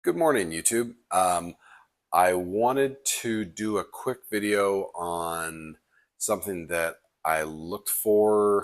Good morning, YouTube. I wanted to do a quick video on something that I looked for.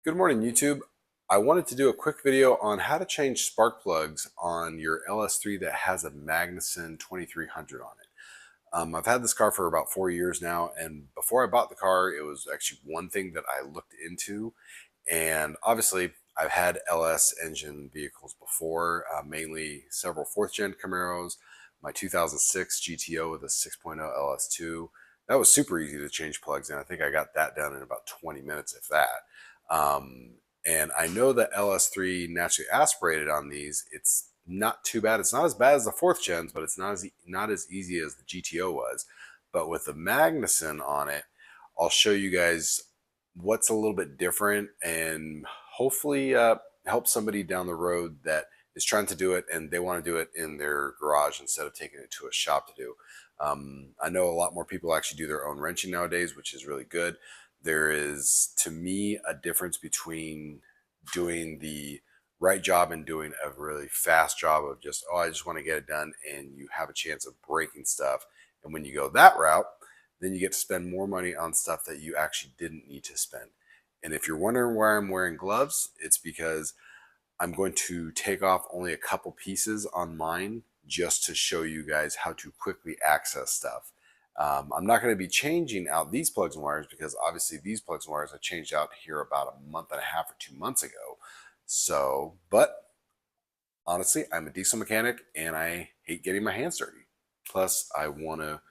Good morning, YouTube. I wanted to do a quick video on how to change spark plugs on your LS3 that has a Magnuson 2300 on it. I've had this car for about 4 years now, and before I bought the car, it was actually one thing that I looked into. And obviously, I've had LS engine vehicles before, mainly several 4th gen Camaros, my 2006 GTO with a 6.0 LS2. That was super easy to change plugs in. I think I got that done in about 20 minutes, if that. And I know that LS3 naturally aspirated on these. It's not too bad. It's not as bad as the 4th gens, but it's not as easy as the GTO was. But with the Magnuson on it, I'll show you guys what's a little bit different and hopefully help somebody down the road that is trying to do it and they want to do it in their garage instead of taking it to a shop to do. I know a lot more people actually do their own wrenching nowadays, which is really good. There is, to me, a difference between doing the right job and doing a really fast job of just, oh, I just want to get it done, and you have a chance of breaking stuff. And when you go that route, then you get to spend more money on stuff that you actually didn't need to spend. And if you're wondering why I'm wearing gloves, it's because I'm going to take off only a couple pieces on mine just to show you guys how to quickly access stuff. I'm not going to be changing out these plugs and wires because obviously these plugs and wires I changed out here about a month and a half or 2 months ago. So, but honestly, I'm a diesel mechanic and I hate getting my hands dirty. Plus, I want to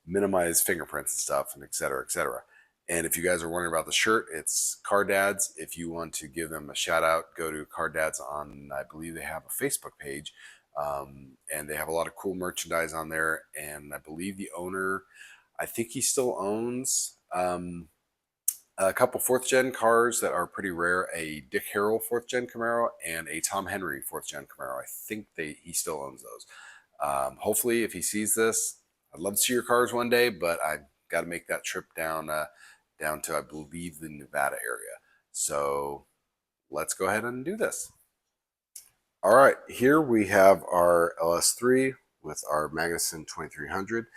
minimize fingerprints and stuff, and et cetera, et cetera. And if you guys are wondering about the shirt, it's Car Dads. If you want to give them a shout out, go to Car Dads on, I believe they have a Facebook page. And they have a lot of cool merchandise on there. And I believe the owner, I think he still owns a couple 4th gen cars that are pretty rare, a Dick Harrell 4th gen Camaro and a Tom Henry 4th gen Camaro. I think he still owns those. Hopefully, if he sees this, I'd love to see your cars one day, but I've got to make that trip down to, I believe, the Nevada area. So let's go ahead and do this. All right, here we have our LS3 with our Magnuson 2300.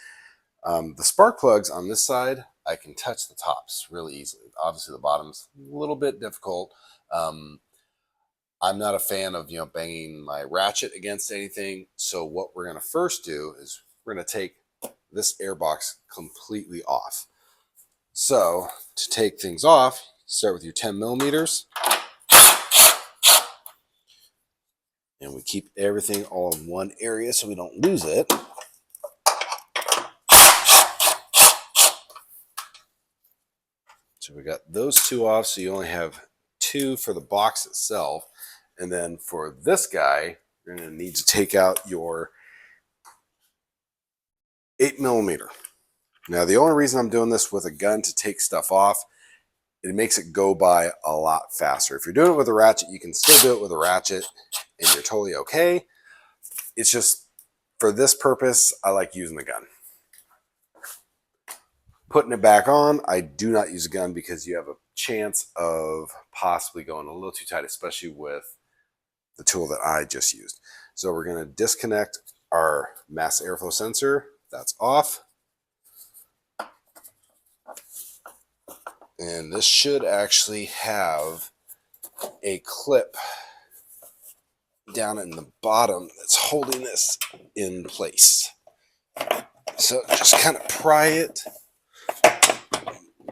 The spark plugs on this side, I can touch the tops really easily. Obviously, the bottom's a little bit difficult. I'm not a fan of banging my ratchet against anything. So what we're going to first do is we're going to take this air box completely off. So to take things off, start with your 10 millimeters. And we keep everything all in one area so we don't lose it. So we got those two off, so you only have 2 for the box itself. And then for this guy, you're going to need to take out your 8 millimeter. Now, the only reason I'm doing this with a gun to take stuff off, it makes it go by a lot faster. If you're doing it with a ratchet, you can still do it with a ratchet and you're totally okay. It's just, for this purpose, I like using the gun. Putting it back on, I do not use a gun because you have a chance of possibly going a little too tight, especially with the tool that I just used. So we're going to disconnect our mass airflow sensor. That's off. And this should actually have a clip down in the bottom that's holding this in place. So just kind of pry it,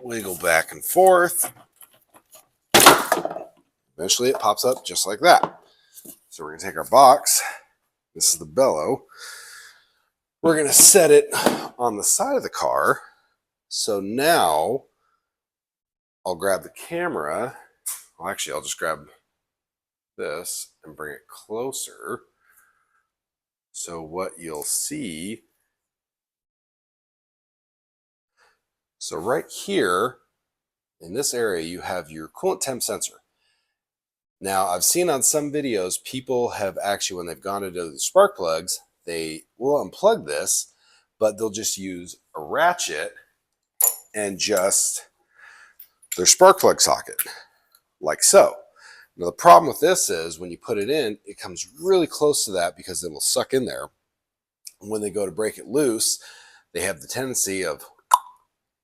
wiggle back and forth. Eventually it pops up just like that. So we're going to take our box. This is the bellow. We're going to set it on the side of the car. So now I'll grab the camera. Well, actually, I'll just grab this and bring it closer. So what you'll see, so right here in this area, you have your coolant temp sensor. Now, I've seen on some videos, people have actually, when they've gone into the spark plugs, they will unplug this, but they'll just use a ratchet and just their spark plug socket, like so. Now the problem with this is when you put it in, it comes really close to that because it will suck in there. And when they go to break it loose, they have the tendency of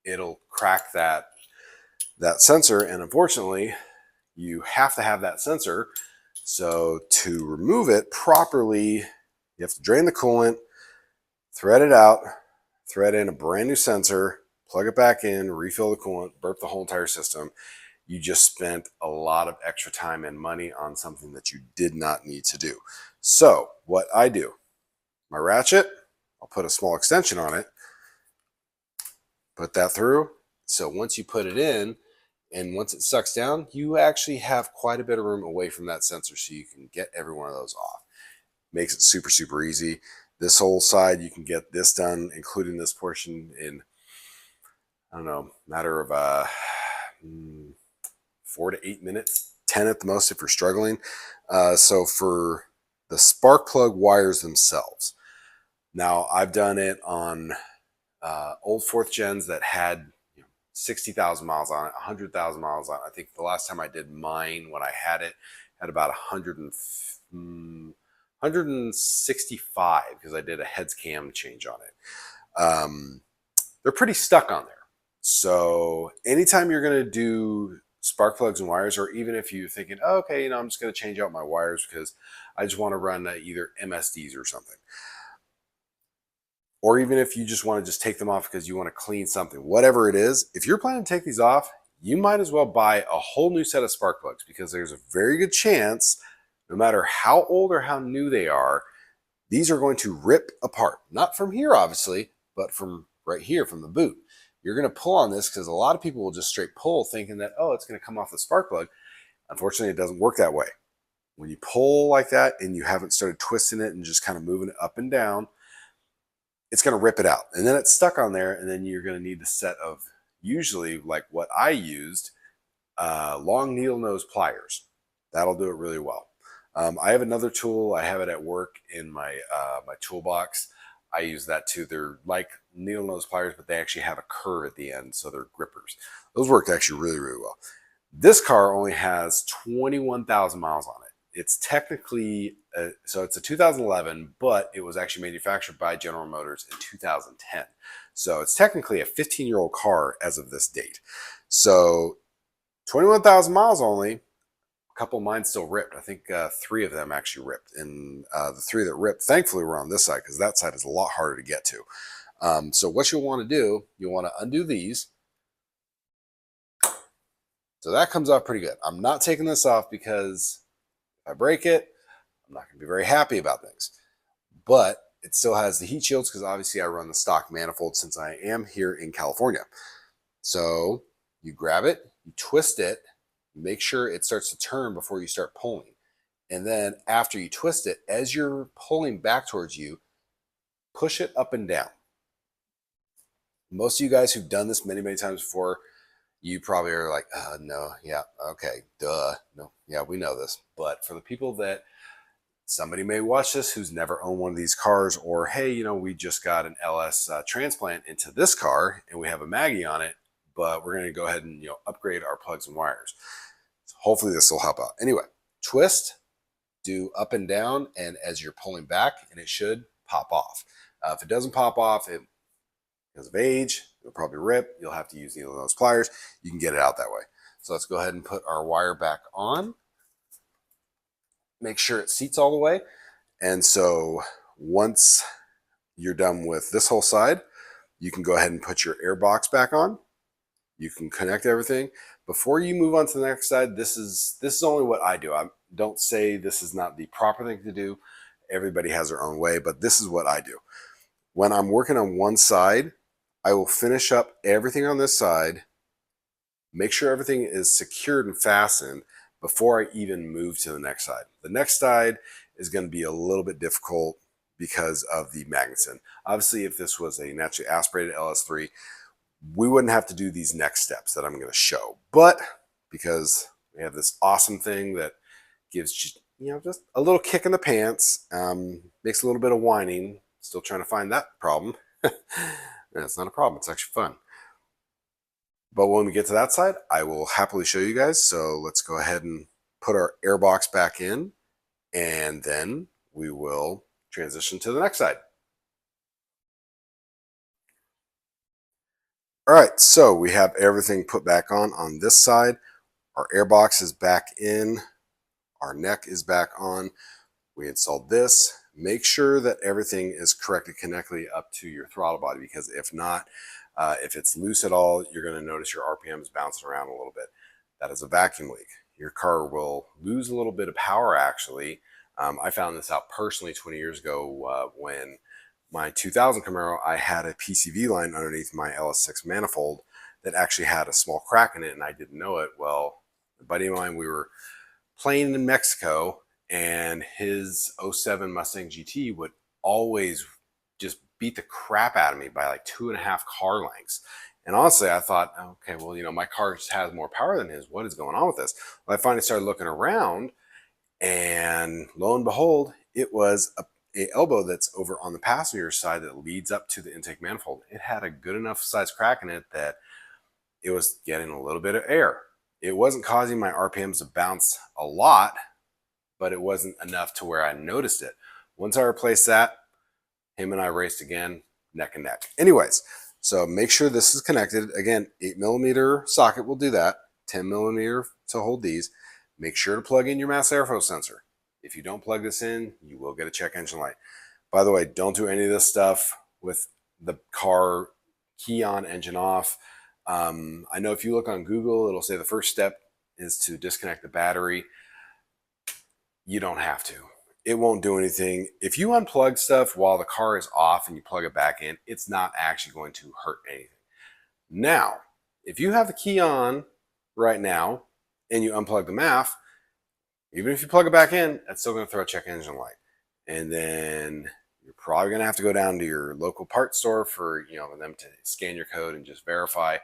it'll crack that sensor, and unfortunately you have to have that sensor. So to remove it properly, you have to drain the coolant, thread it out, thread in a brand new sensor, plug it back in, refill the coolant, burp the whole entire system. You just spent a lot of extra time and money on something that you did not need to do. So what I do, my ratchet, I'll put a small extension on it, put that through. So once you put it in, and once it sucks down, you actually have quite a bit of room away from that sensor so you can get every one of those off. Makes it super, super easy. This whole side, you can get this done, including this portion, in, I don't know, matter of 4 to 8 minutes, 10 at the most if you're struggling. So for the spark plug wires themselves, now I've done it on old 4th gens that had 60,000 miles on it, 100,000 miles on it. I think the last time I did mine, when I had it, had about 165 because I did a heads cam change on it. They're pretty stuck on there. So anytime you're going to do spark plugs and wires, or even if you're thinking, oh, okay, I'm just going to change out my wires because I just want to run either MSDs or something. Or even if you just want to just take them off because you want to clean something, whatever it is, if you're planning to take these off, you might as well buy a whole new set of spark plugs, because there's a very good chance, no matter how old or how new they are, these are going to rip apart. Not from here, obviously, but from right here, from the boot. You're going to pull on this because a lot of people will just straight pull thinking that, oh, it's going to come off the spark plug. Unfortunately, it doesn't work that way. When you pull like that and you haven't started twisting it and just kind of moving it up and down, it's going to rip it out. And then it's stuck on there, and then you're going to need a set of, usually like what I used, long needle nose pliers. That'll do it really well. I have another tool. I have it at work in my my toolbox. I use that too. They're like needle nose pliers, but they actually have a curve at the end, so they're grippers. Those worked actually really, really well. This car only has 21,000 miles on it. It's technically, so it's a 2011, but it was actually manufactured by General Motors in 2010. So it's technically a 15-year-old car as of this date. So 21,000 miles only. A couple of mine still ripped. I think 3 of them actually ripped. And the 3 that ripped, thankfully, were on this side, because that side is a lot harder to get to. So what you'll want to do, you'll want to undo these. So that comes off pretty good. I'm not taking this off because if I break it, I'm not going to be very happy about things. But it still has the heat shields because obviously I run the stock manifold since I am here in California. So you grab it, you twist it, make sure it starts to turn before you start pulling. And then after you twist it, as you're pulling back towards you, push it up and down. Most of you guys who've done this many, many times before, you probably are like, no, yeah, okay, duh, no, yeah, we know this. But for the people that somebody may watch this who's never owned one of these cars, or hey, we just got an LS transplant into this car and we have a Maggie on it, but we're going to go ahead and upgrade our plugs and wires. So hopefully this will help out. Anyway, twist, do up and down, and as you're pulling back, and it should pop off. If it doesn't pop off, because of age, it'll probably rip. You'll have to use needle nose pliers. You can get it out that way. So let's go ahead and put our wire back on. Make sure it seats all the way. And so once you're done with this whole side, you can go ahead and put your air box back on. You can connect everything. Before you move on to the next side, this is only what I do. I don't say this is not the proper thing to do. Everybody has their own way, but this is what I do. When I'm working on one side, I will finish up everything on this side, make sure everything is secured and fastened before I even move to the next side. The next side is going to be a little bit difficult because of the magneton. Obviously, if this was a naturally aspirated LS3, we wouldn't have to do these next steps that I'm going to show. But because we have this awesome thing that gives just a little kick in the pants, makes a little bit of whining, still trying to find that problem. It's not a problem. It's actually fun. But when we get to that side, I will happily show you guys. So let's go ahead and put our air box back in, and then we will transition to the next side. All right, so we have everything put back on this side. Our air box is back in. Our neck is back on. We installed this. Make sure that everything is correctly connected up to your throttle body, because if not, if it's loose at all, you're going to notice your RPMs bouncing around a little bit. That is a vacuum leak. Your car will lose a little bit of power, actually. I found this out personally 20 years ago when my 2000 Camaro, I had a PCV line underneath my LS3 manifold that actually had a small crack in it, and I didn't know it. Well, a buddy of mine, we were playing in Mexico, and his '07 Mustang GT would always just beat the crap out of me by like 2.5 car lengths. And honestly, I thought, okay, well, my car just has more power than his. What is going on with this? Well, I finally started looking around, and lo and behold, it was a elbow that's over on the passenger side that leads up to the intake manifold. It had a good enough size crack in it that it was getting a little bit of air. It wasn't causing my RPMs to bounce a lot, but it wasn't enough to where I noticed it. Once I replaced that, him and I raced again, neck and neck. Anyways, so make sure this is connected. Again, 8mm socket will do that, 10mm to hold these. Make sure to plug in your mass airflow sensor. If you don't plug this in, you will get a check engine light. By the way, don't do any of this stuff with the car key on, engine off. I know if you look on Google, it'll say the first step is to disconnect the battery. You don't have to. It won't do anything. If you unplug stuff while the car is off and you plug it back in, it's not actually going to hurt anything. Now, if you have the key on right now and you unplug the MAF, even if you plug it back in, that's still going to throw a check engine light. And then you're probably going to have to go down to your local parts store for them to scan your code and just verify.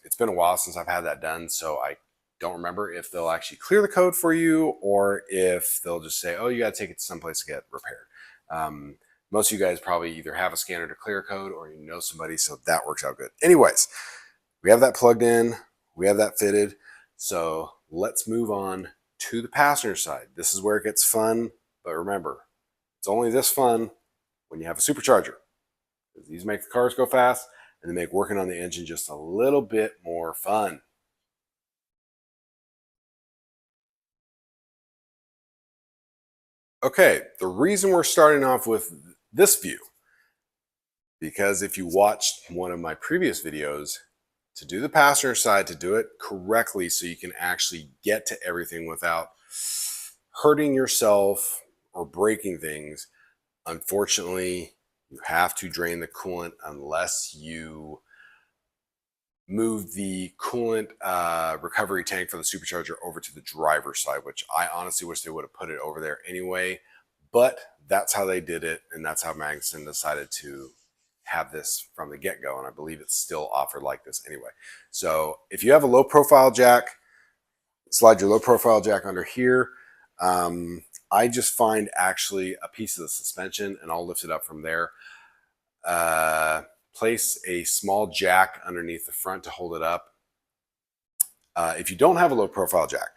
It's been a while since I've had that done, so I don't remember if they'll actually clear the code for you or if they'll just say, oh, you got to take it to someplace to get repaired. Most of you guys probably either have a scanner to clear code or you know somebody, so that works out good. Anyways, we have that plugged in. We have that fitted. So let's move on to the passenger side. This is where it gets fun, but remember, it's only this fun when you have a supercharger. These make the cars go fast, and they make working on the engine just a little bit more fun. Okay, the reason we're starting off with this view, because if you watched one of my previous videos, to do the passenger side, to do it correctly so you can actually get to everything without hurting yourself or breaking things, unfortunately, you have to drain the coolant unless you move the coolant recovery tank for the supercharger over to the driver's side, which I honestly wish they would have put it over there anyway, but that's how they did it, and that's how Magnuson decided to have this from the get-go, and I believe it's still offered like this anyway. So if you have a low profile jack, slide your low profile jack under here. I just find actually a piece of the suspension, and I'll lift it up from there. Place a small jack underneath the front to hold it up. If you don't have a low profile jack,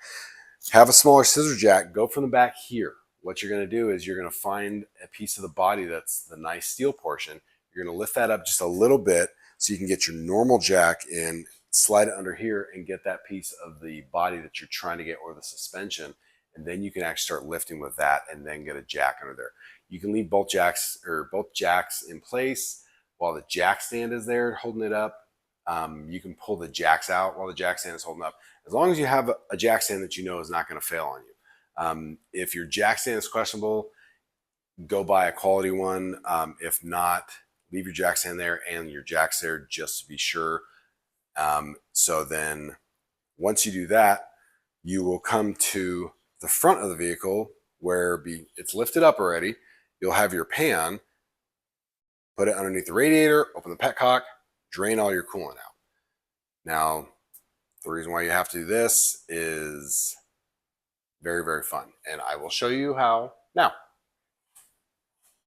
have a smaller scissor jack, go from the back here. What you're going to do is you're going to find a piece of the body that's the nice steel portion. You're going to lift that up just a little bit so you can get your normal jack in, slide it under here, and get that piece of the body that you're trying to get, or the suspension. And then you can actually start lifting with that and then get a jack under there. You can leave both jacks in place while the jack stand is there holding it up. You can pull the jacks out while the jack stand is holding up, as long as you have a jack stand that you know is not going to fail on you. If your jack stand is questionable, go buy a quality one. If not, leave your jack stand there and your jacks there just to be sure. So then once you do that, you will come to the front of the vehicle where it's lifted up already. You'll have your pan, put it underneath the radiator, open the petcock, drain all your coolant out. Now, the reason why you have to do this is very, very fun, and I will show you how now.